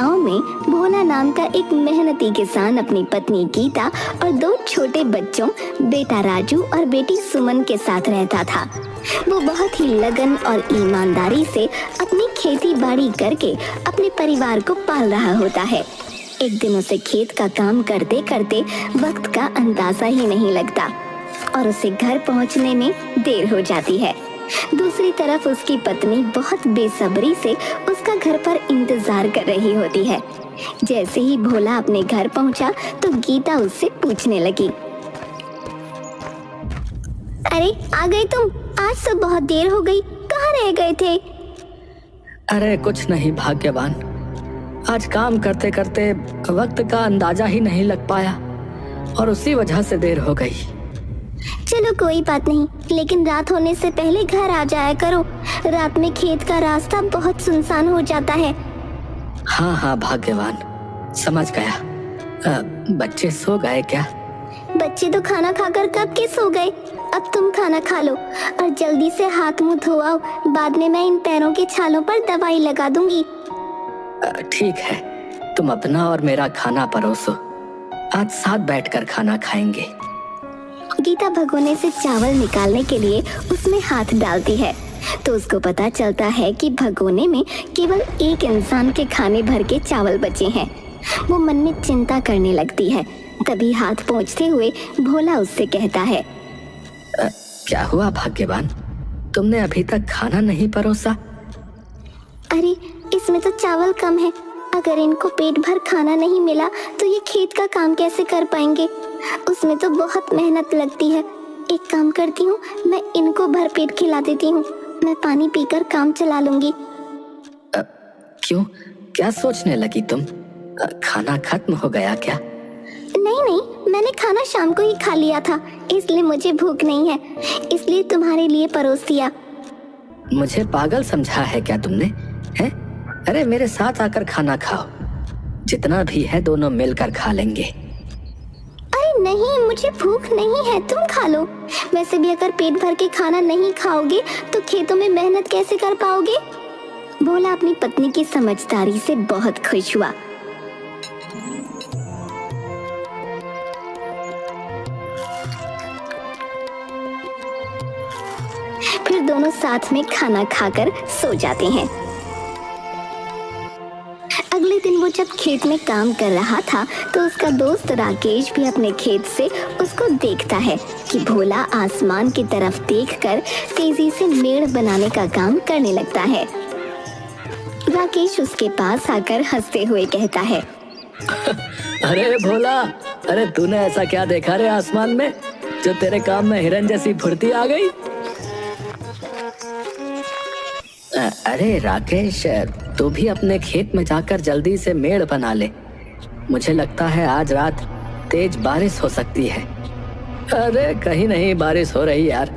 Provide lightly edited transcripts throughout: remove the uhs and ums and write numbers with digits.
गांव में भोला नाम का एक मेहनती किसान अपनी पत्नी गीता और दो छोटे बच्चों बेटा राजू और बेटी सुमन के साथ रहता था। वो बहुत ही लगन और ईमानदारी से अपनी खेती बाड़ी करके अपने परिवार को पाल रहा होता है। एक दिन उसे खेत का काम करते करते वक्त का अंदाजा ही नहीं लगता और उसे घर पहुंचने में देर हो जाती है। दूसरी तरफ उसकी पत्नी बहुत बेसब्री से उसका घर पर इंतजार कर रही होती है। जैसे ही भोला अपने घर पहुंचा तो गीता उससे पूछने लगी, अरे आ गए तुम? आज तो बहुत देर हो गई, कहाँ रह गए थे? अरे कुछ नहीं भाग्यवान, आज काम करते करते वक्त का अंदाजा ही नहीं लग पाया और उसी वजह से देर हो गई। चलो कोई बात नहीं, लेकिन रात होने से पहले घर आ जाया करो। रात में खेत का रास्ता बहुत सुनसान हो जाता है। हाँ हाँ भाग्यवान, समझ गया। बच्चे सो गए क्या? बच्चे तो खाना खाकर कब के सो गए। अब तुम खाना खा लो और जल्दी से हाथ मुंह धो आओ, बाद में मैं इन पैरों के छालों पर दवाई लगा दूंगी। ठीक है, तुम अपना और मेरा खाना परोसो, आज साथ बैठकर खाना खाएंगे। गीता भगोने से चावल निकालने के लिए उसमें हाथ डालती है तो उसको पता चलता है कि भगोने में केवल एक इंसान के खाने भर के चावल बचे हैं। वो मन में चिंता करने लगती है। तभी हाथ पोंछते हुए भोला उससे कहता है, क्या हुआ भाग्यवान, तुमने अभी तक खाना नहीं परोसा? अरे इसमें तो चावल कम है, अगर इनको पेट भर खाना नहीं मिला तो ये खेत का काम कैसे कर पाएंगे। उसमें तो बहुत मेहनत लगती है। एक काम करती हूँ, मैं इनको भर पेट खिला देती हूँ, मैं पानी पीकर काम चला लूंगी। क्यों, क्या सोचने लगी तुम? खाना खत्म हो गया क्या? नहीं नहीं, मैंने खाना शाम को ही खा लिया था, इसलिए मुझे भूख नहीं है, इसलिए तुम्हारे लिए परोस दिया। मुझे पागल समझा है क्या तुमने? हैं? अरे मेरे साथ आकर खाना खाओ, जितना भी है दोनों मिलकर खा लेंगे। अरे नहीं, मुझे भूख नहीं है, तुम खा लो। वैसे भी अगर पेट भर के खाना नहीं खाओगे तो खेतों में मेहनत कैसे कर पाओगे। भोला अपनी पत्नी की समझदारी से बहुत खुश हुआ। फिर दोनों साथ में खाना खाकर सो जाते हैं। अगले दिन वो जब खेत में काम कर रहा था तो उसका दोस्त राकेश भी अपने खेत से उसको देखता है कि भोला आसमान की तरफ देखकर तेजी से मेड़ बनाने का काम करने लगता है। राकेश उसके पास आकर हंसते हुए कहता है, अरे भोला, अरे तूने ऐसा क्या देखा रे आसमान में जो तेरे काम में हिरन जैसी फुर्ती आ गई? अरे राकेश, तू भी अपने खेत में जाकर जल्दी से मेड़ बना ले, मुझे लगता है आज रात तेज बारिश हो सकती है। अरे कहीं नहीं बारिश हो रही यार,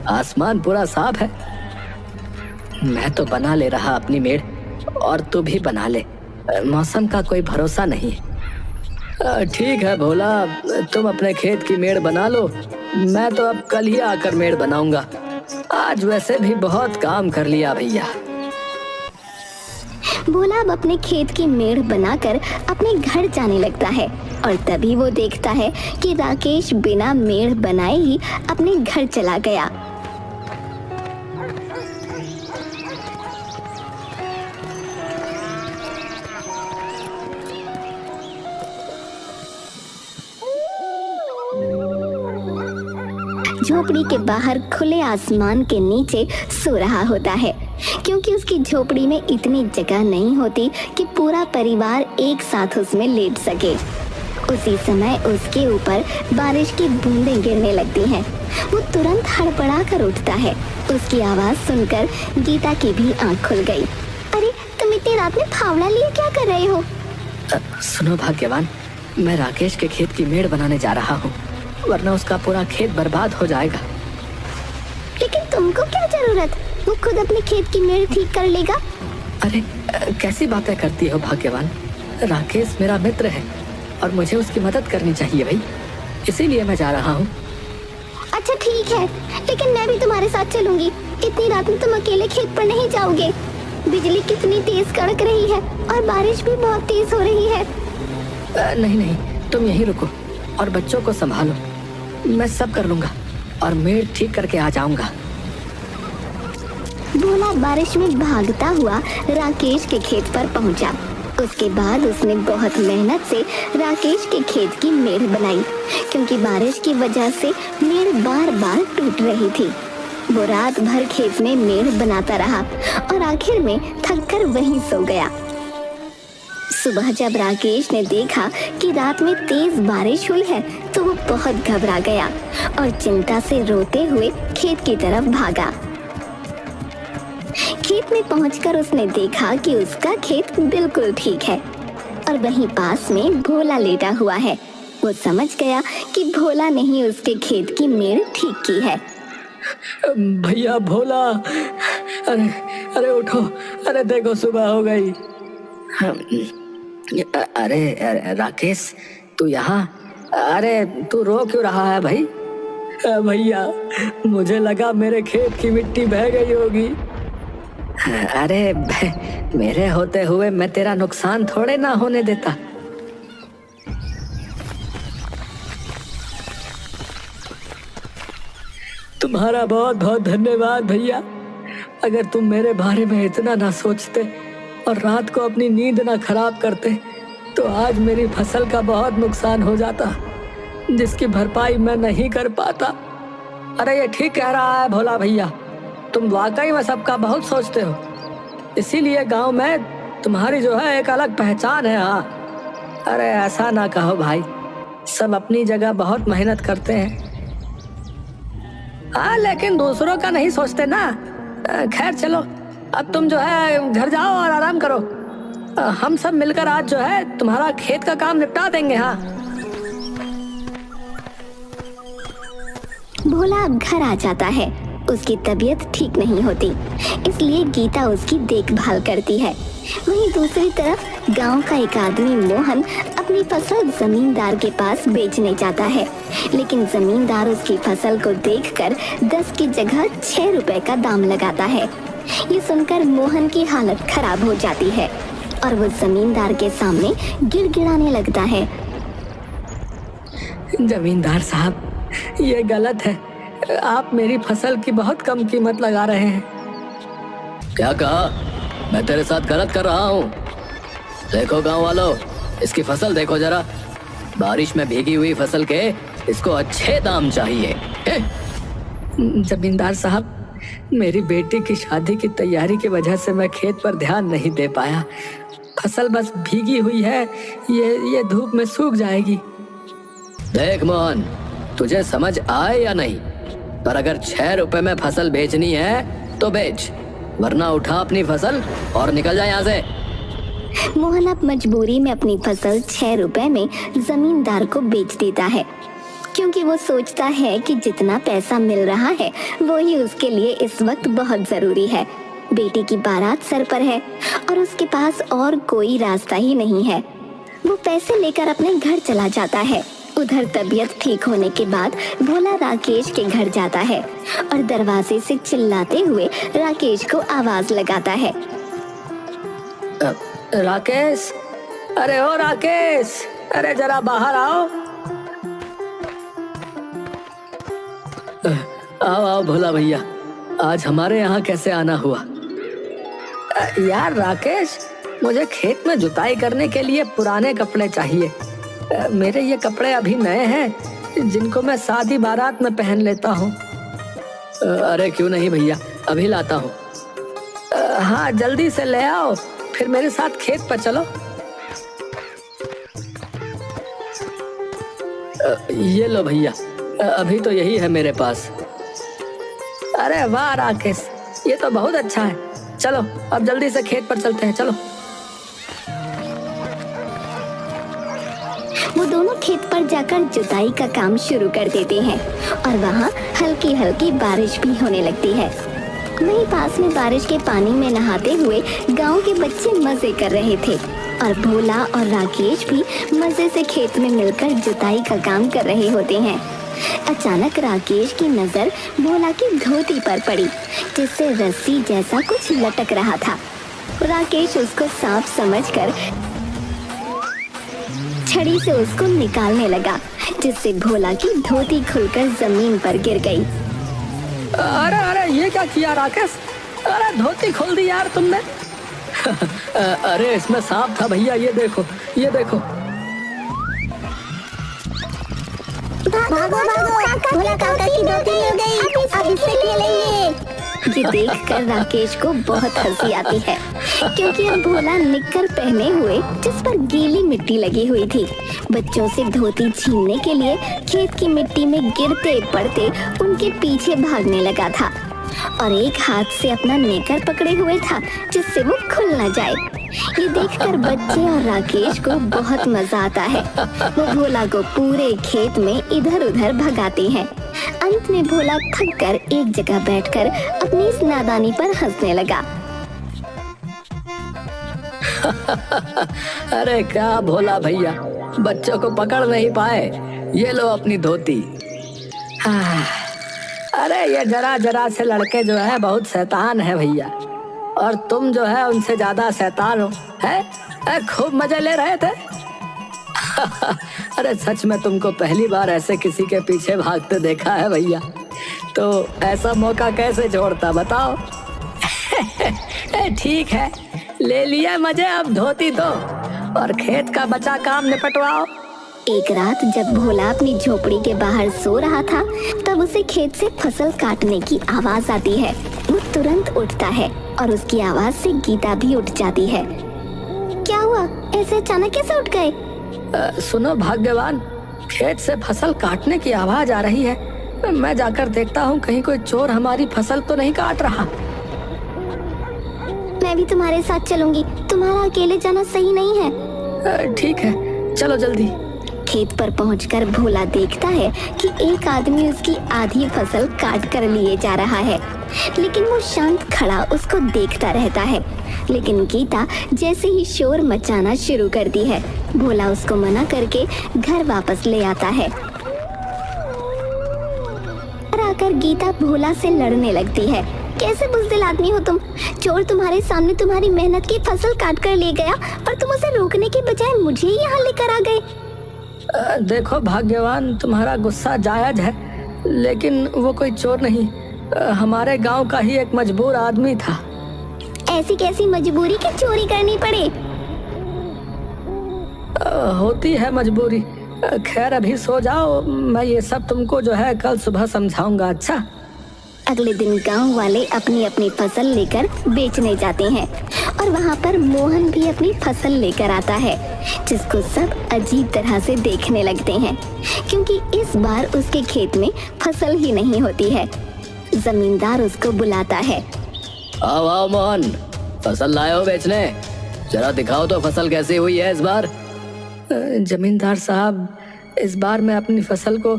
आसमान पूरा साफ है। मैं तो बना ले रहा अपनी मेड़, और तू भी बना ले, मौसम का कोई भरोसा नहीं है। ठीक है भोला, तुम अपने खेत की मेड़ बना लो, मैं तो अब कल ही आकर मेड़ बनाऊंगा, आज वैसे भी बहुत काम कर लिया भैया। भोला अब अपने खेत की मेड़ बनाकर अपने घर जाने लगता है और तभी वो देखता है कि राकेश बिना मेड़ बनाए ही अपने घर चला गया। झोपड़ी के बाहर खुले आसमान के नीचे सो रहा होता है, क्योंकि उसकी झोपड़ी में इतनी जगह नहीं होती कि पूरा परिवार एक साथ उसमें लेट सके। उसी समय उसके ऊपर बारिश की बूंदें गिरने लगती हैं। वो तुरंत हड़बड़ा कर उठता है। उसकी आवाज सुनकर गीता की भी आंख खुल गई। अरे तुम इतनी रात में फावड़ा लिए क्या कर रहे हो? सुनो भाग्यवान, मैं राकेश के खेत की मेड़ बनाने जा रहा हूँ, वरना उसका पूरा खेत बर्बाद हो जाएगा। लेकिन तुमको क्या जरूरत, वो खुद अपने खेत की मेड़ ठीक कर लेगा। अरे कैसी बातें करती हो भाग्यवान, राकेश मेरा मित्र है और मुझे उसकी मदद करनी चाहिए भाई, इसीलिए मैं जा रहा हूँ। अच्छा ठीक है, लेकिन मैं भी तुम्हारे साथ चलूंगी। इतनी रात में तुम अकेले खेत पर नहीं जाओगे। बिजली कितनी तेज कड़क रही है और बारिश भी बहुत तेज हो रही है। नहीं नहीं, तुम यहीं रुको और बच्चों को संभालो। मैं सब कर लूंगा और मेड़ ठीक करके आ जाऊंगा। भोला बारिश में भागता हुआ राकेश के खेत पर पहुंचा। उसके बाद उसने बहुत मेहनत से राकेश के खेत की मेड़ बनाई, क्योंकि बारिश की वजह से मेड़ बार बार टूट रही थी। वो रात भर खेत में मेड़ बनाता रहा और आखिर में थककर वहीं सो गया। सुबह जब राकेश ने देखा कि रात में तेज बारिश हुई है तो वो बहुत घबरा गया और चिंता से रोते हुए खेत की तरफ भागा। खेत में पहुंचकर उसने देखा कि उसका खेत बिल्कुल ठीक है और वहीं पास में भोला लेटा हुआ है। वो समझ गया कि भोला ने ही उसके खेत की मेड़ ठीक की है। भैया भोला, अरे अरे उठो, अरे देखो सुबह हो गई। अरे राकेश, तू यहाँ? अरे तू रो क्यों रहा है भाई? भैया मुझे लगा मेरे खेत की मिट्टी बह गई होगी। अरे मेरे होते हुए मैं तेरा नुकसान थोड़े ना होने देता। तुम्हारा बहुत बहुत धन्यवाद भैया। अगर तुम मेरे बारे में इतना ना सोचते और रात को अपनी नींद ना खराब करते तो आज मेरी फसल का बहुत नुकसान हो जाता, जिसकी भरपाई मैं नहीं कर पाता। अरे ये ठीक कह रहा है भोला भैया, तुम वाकई में सबका बहुत सोचते हो, इसीलिए गांव में तुम्हारी जो है एक अलग पहचान है। हाँ, अरे ऐसा ना कहो भाई, सब अपनी जगह बहुत मेहनत करते हैं। हाँ लेकिन दूसरों का नहीं सोचते ना। खैर चलो, अब तुम जो है घर जाओ और आराम करो। हम सब मिलकर आज जो है तुम्हारा खेत का काम निपटा देंगे। हाँ। भोला अब घर आ जाता है। उसकी तबीयत ठीक नहीं होती, इसलिए गीता उसकी देखभाल करती है। वहीं दूसरी तरफ गांव का एक आदमी मोहन अपनी फसल जमींदार के पास बेचने जाता है, लेकिन जमींदार उसकी फसल को देखकर 10 की जगह 6 रुपए का दाम लगाता है। ये सुनकर मोहन की हालत खराब हो जाती है और वो जमींदार के सामने गिड़गिड़ाने लगता है। जमींदार साहब, ये गलत है, आप मेरी फसल की बहुत कम कीमत लगा रहे हैं। क्या कहा? मैं तेरे साथ गलत कर रहा हूँ? देखो गांव वालों, इसकी फसल देखो जरा। बारिश में भीगी हुई फसल के इसको अच्छे दाम चाहिए। जमींदार साहब, मेरी बेटी की शादी की तैयारी की वजह से मैं खेत पर ध्यान नहीं दे पाया। फसल बस भीगी हुई है, ये धूप में सूख जाएगी। देख मोहन, तुझे समझ आए या नहीं, पर अगर 6 रुपए में फसल बेचनी है तो बेच, वरना उठा अपनी फसल और निकल जाए यहाँ से। मोहन अब मजबूरी में अपनी फसल 6 रुपए में जमींदार को बेच देता है, क्योंकि वो सोचता है कि जितना पैसा मिल रहा है वो ही उसके लिए इस वक्त बहुत जरूरी है। बेटी की बारात सर पर है और उसके पास और कोई रास्ता ही नहीं है। वो पैसे लेकर अपने घर चला जाता है। उधर तबीयत ठीक होने के बाद भोला राकेश के घर जाता है और दरवाजे से चिल्लाते हुए राकेश को आवाज लगाता है। राकेश, अरे ओ राकेश, अरे जरा बाहर आओ। आओ आओ भोला भैया, आज हमारे यहाँ कैसे आना हुआ? यार राकेश, मुझे खेत में जुताई करने के लिए पुराने कपड़े चाहिए। मेरे ये कपड़े अभी नए हैं, जिनको मैं शादी बारात में पहन लेता हूँ। अरे क्यों नहीं भैया, अभी लाता हूँ। हाँ जल्दी से ले आओ, फिर मेरे साथ खेत पर चलो। ये लो भैया, अभी तो यही है मेरे पास। अरे वाह राकेश, ये तो बहुत अच्छा है। चलो अब जल्दी से खेत पर चलते हैं, चलो। वो दोनों खेत पर जाकर जुताई का काम शुरू कर देते हैं और वहाँ हल्की हल्की बारिश भी होने लगती है। वहीं पास में बारिश के पानी में नहाते हुए गांव के बच्चे मजे कर रहे थे और भोला और राकेश भी मजे से खेत में मिलकर जुताई का काम कर रहे होते हैं। अचानक राकेश की नजर भोला की धोती पर पड़ी, जिससे रस्सी जैसा कुछ लटक रहा था। राकेश उसको सांप समझकर छड़ी से उसको निकालने लगा, जिससे भोला की धोती खुलकर जमीन पर गिर गई। अरे अरे ये क्या किया राकेश? अरे धोती खोल दी यार तुमने। अरे इसमें सांप था भैया, ये देखो ये देखो। भागो भागो, भोला काका की धोती मिल गई, अब इससे खेलेंगे। ये देखकर राकेश को बहुत हंसी आती है, क्योंकि अब भोला निक्कर पहने हुए जिस पर गीली मिट्टी लगी हुई थी, बच्चों से धोती छीनने के लिए खेत की मिट्टी में गिरते पड़ते उनके पीछे भागने लगा था और एक हाथ से अपना नेकर पकड़े हुए था, जिससे वो खुल न जाए। ये देखकर बच्चे और राकेश को बहुत मजा आता है। वो भोला को पूरे खेत में इधर उधर भगाते हैं। अंत में भोला थक कर एक जगह बैठकर अपनी इस नादानी पर हंसने लगा। अरे क्या भोला भैया, बच्चों को पकड़ नहीं पाए, ये लो अपनी धोती। अरे ये जरा जरा से लड़के जो है बहुत शैतान है भैया, और तुम जो है उनसे ज्यादा शैतान हो, है? खूब मजे ले रहे थे। अरे सच में तुमको पहली बार ऐसे किसी के पीछे भागते देखा है भैया, तो ऐसा मौका कैसे छोड़ता बताओ। ठीक है, ले लिया मजे, अब धोती दो और खेत का बचा काम निपटवाओ। एक रात जब भोला अपनी झोपड़ी के बाहर सो रहा था, तब उसे खेत से फसल काटने की आवाज आती है। वो तुरंत उठता है और उसकी आवाज से गीता भी उठ जाती है। क्या हुआ, ऐसे अचानक कैसे उठ गए? सुनो भाग्यवान, खेत से फसल काटने की आवाज आ रही है। मैं जाकर देखता हूँ कहीं कोई चोर हमारी फसल तो नहीं काट रहा। मैं भी तुम्हारे साथ चलूंगी, तुम्हारा अकेले जाना सही नहीं है। ठीक है, चलो जल्दी। खेत पर पहुंचकर भोला देखता है कि एक आदमी उसकी आधी फसल काट कर लिए जा रहा है, लेकिन वो शांत खड़ा उसको देखता रहता है। लेकिन गीता जैसे ही शोर मचाना शुरू करती है, भोला उसको मना करके घर वापस ले आता है। और आकर गीता भोला से लड़ने लगती है। कैसे बुज़दिल आदमी हो तुम? चोर तुम्हारे सामने तुम्हारी मेहनत की फसल काट कर ले गया और तुम उसे रोकने के बजाय मुझे ही यहाँ लेकर आ गए। देखो भाग्यवान, तुम्हारा गुस्सा जायज है, लेकिन वो कोई चोर नहीं, हमारे गांव का ही एक मजबूर आदमी था। ऐसी कैसी मजबूरी कि चोरी करनी पड़े? होती है मजबूरी। खैर अभी सो जाओ, मैं ये सब तुमको जो है कल सुबह समझाऊंगा। अच्छा। अगले दिन गांव वाले अपनी अपनी फसल लेकर बेचने जाते हैं और वहाँ पर मोहन भी अपनी फसल लेकर आता है, जिसको सब अजीब तरह से देखने लगते हैं, क्योंकि इस बार उसके खेत में फसल ही नहीं होती है। जमींदार उसको बुलाता है। आओ आओ मोहन, फसल लाए हो बेचने? जरा दिखाओ तो फसल कैसी हुई है इस बार। जमींदार साहब, इस बार मैं अपनी फसल को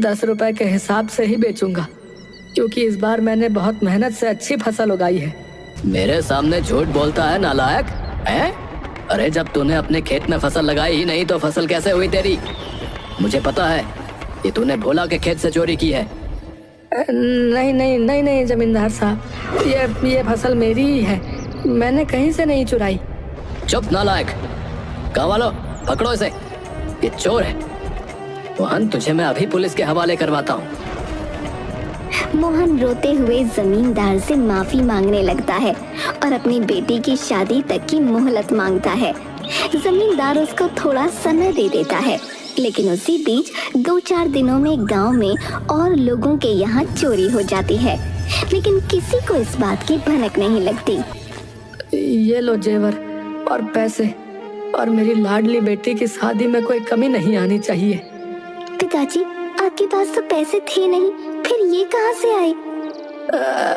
10 रुपए के हिसाब से ही बेचूंगा, क्योंकि इस बार मैंने बहुत मेहनत से अच्छी फसल उगाई है। मेरे सामने झूठ बोलता है नालायक, हैं? अरे जब तूने अपने खेत में फसल लगाई ही नहीं तो फसल कैसे हुई तेरी? मुझे पता है ये तूने भोला के खेत से चोरी की है। नहीं नहीं नहीं नहीं जमींदार साहब, ये फसल मेरी ही है, मैंने कहीं से नहीं चुराई। चुप नालायक, गाँव वालों पकड़ो इसे, ये चोर है। मोहन, तुझे मैं अभी पुलिस के हवाले करवाता हूँ। मोहन रोते हुए जमींदार से माफी मांगने लगता है और अपनी बेटी की शादी तक की मोहलत मांगता है। जमींदार उसको थोड़ा समय दे देता है, लेकिन उसी बीच 2-4 दिनों में गांव में और लोगों के यहाँ चोरी हो जाती है, लेकिन किसी को इस बात की भनक नहीं लगती। ये लो जेवर और पैसे, और मेरी लाडली बेटी की शादी में कोई कमी नहीं आनी चाहिए। पिताजी, आपके पास तो पैसे थे नहीं, फिर ये कहाँ से आए?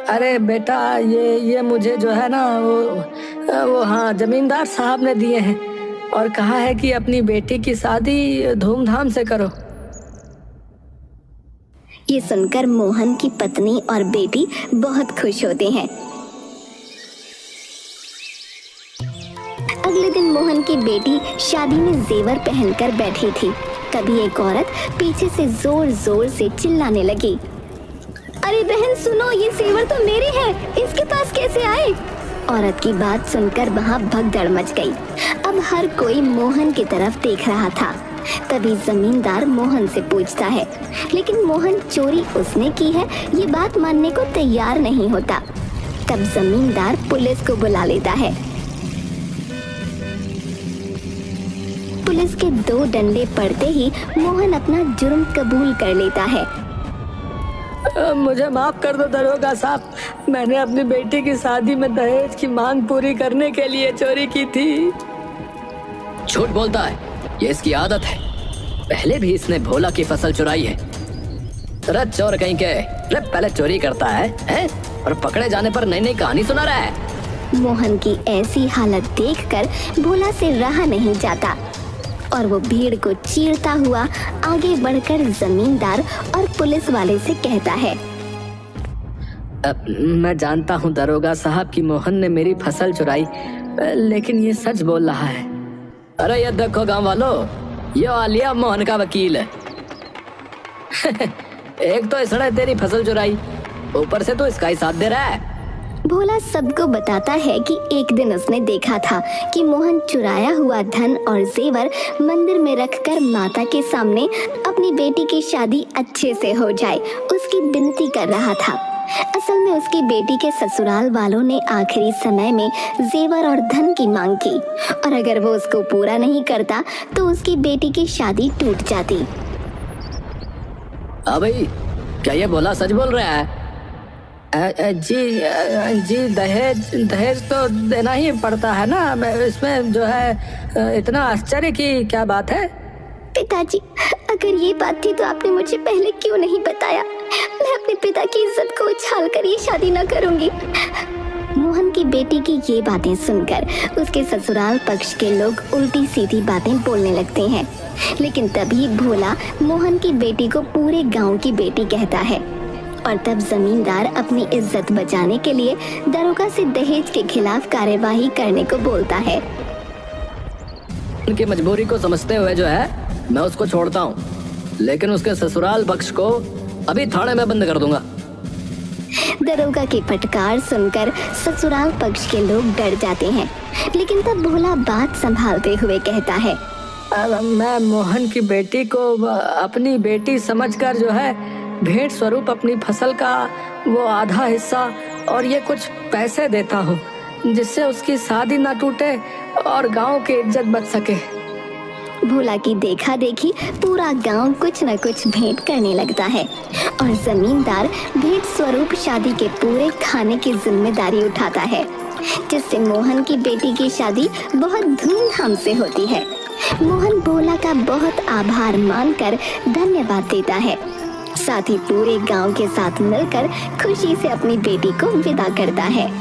अरे बेटा, ये मुझे जो है ना वो हाँ जमींदार साहब ने दिए हैं और कहा है कि अपनी बेटी की शादी धूमधाम से करो। ये सुनकर मोहन की पत्नी और बेटी बहुत खुश होते हैं। अगले दिन मोहन की बेटी शादी में जेवर पहनकर बैठी थी। तभी एक औरत पीछे से जोर जोर से चिल्लाने लगी, अरे बहन सुनो, ये जेवर तो मेरे हैं, इसके पास कैसे आए? औरत की बात सुनकर वहाँ भगदड़ मच गई। अब हर कोई मोहन की तरफ देख रहा था। तभी जमींदार मोहन से पूछता है, लेकिन मोहन चोरी उसने की है ये बात मानने को तैयार नहीं होता। तब जमींदार पुलिस को बुला लेता है। पुलिस के 2 डंडे पड़ते ही मोहन अपना जुर्म कबूल कर लेता है। मुझे माफ कर दो दरोगा साहब, मैंने अपनी बेटी की शादी में दहेज की मांग पूरी करने के लिए चोरी की थी। झूठ बोलता है, ये इसकी आदत है। पहले भी इसने भोला की फसल चुराई है। अरे चोर कहीं के, अरे पहले चोरी करता है और पकड़े जाने पर नई नई कहानी सुना रहा है। मोहन की ऐसी हालत देखकर भोला से रहा नहीं जाता और वो भीड़ को चीरता हुआ आगे बढ़कर जमींदार और पुलिस वाले से कहता है, मैं जानता हूँ दरोगा साहब कि मोहन ने मेरी फसल चुराई, लेकिन ये सच बोल रहा है। अरे ये देखो गांव वालों, ये आलिया मोहन का वकील है। एक तो इसने तेरी फसल चुराई, ऊपर से तो इसका ही साथ दे रहा है। भोला सबको बताता है कि एक दिन उसने देखा था कि मोहन चुराया हुआ धन और जेवर मंदिर में रखकर माता के सामने अपनी बेटी की शादी अच्छे से हो जाए उसकी विनती कर रहा था। असल में उसकी बेटी के ससुराल वालों ने आखिरी समय में जेवर और धन की मांग की और अगर वो उसको पूरा नहीं करता तो उसकी बेटी की शादी टूट जाती। भाई, क्या ये भोला सच बोल रहा है? जी दहेज तो देना ही पड़ता है ना, इसमें जो है इतना आश्चर्य की क्या बात है? पिताजी, अगर ये बात थी तो आपने मुझे पहले क्यों नहीं बताया? मैं अपने पिता की इज्जत को उछाल कर ये शादी न करूंगी। मोहन की बेटी की ये बातें सुनकर उसके ससुराल पक्ष के लोग उल्टी सीधी बातें बोलने लगते हैं, लेकिन तभी भोला मोहन की बेटी को पूरे गांव की बेटी कहता है और तब जमींदार अपनी इज्जत बचाने के लिए दरोगा से दहेज के खिलाफ कार्यवाही करने को बोलता है। उनकी मजबूरी को समझते हुए जो है मैं उसको छोड़ता हूँ, लेकिन उसके ससुराल पक्ष को अभी थाने में बंद कर दूंगा। दरोगा की फटकार सुनकर ससुराल पक्ष के लोग डर जाते हैं, लेकिन तब भोला बात संभालते हुए कहता है, मैं मोहन की बेटी को अपनी बेटी समझकर जो है भेंट स्वरूप अपनी फसल का वो आधा हिस्सा और ये कुछ पैसे देता हूँ, जिससे उसकी शादी ना टूटे और गांव की इज्जत बच सके। भोला की देखा देखी पूरा गांव कुछ न कुछ भेंट करने लगता है और जमींदार भेंट स्वरूप शादी के पूरे खाने की जिम्मेदारी उठाता है, जिससे मोहन की बेटी की शादी बहुत धूमधाम से होती है। मोहन भोला का बहुत आभार मानकर धन्यवाद देता है, साथ ही पूरे गांव के साथ मिलकर खुशी से अपनी बेटी को विदा करता है।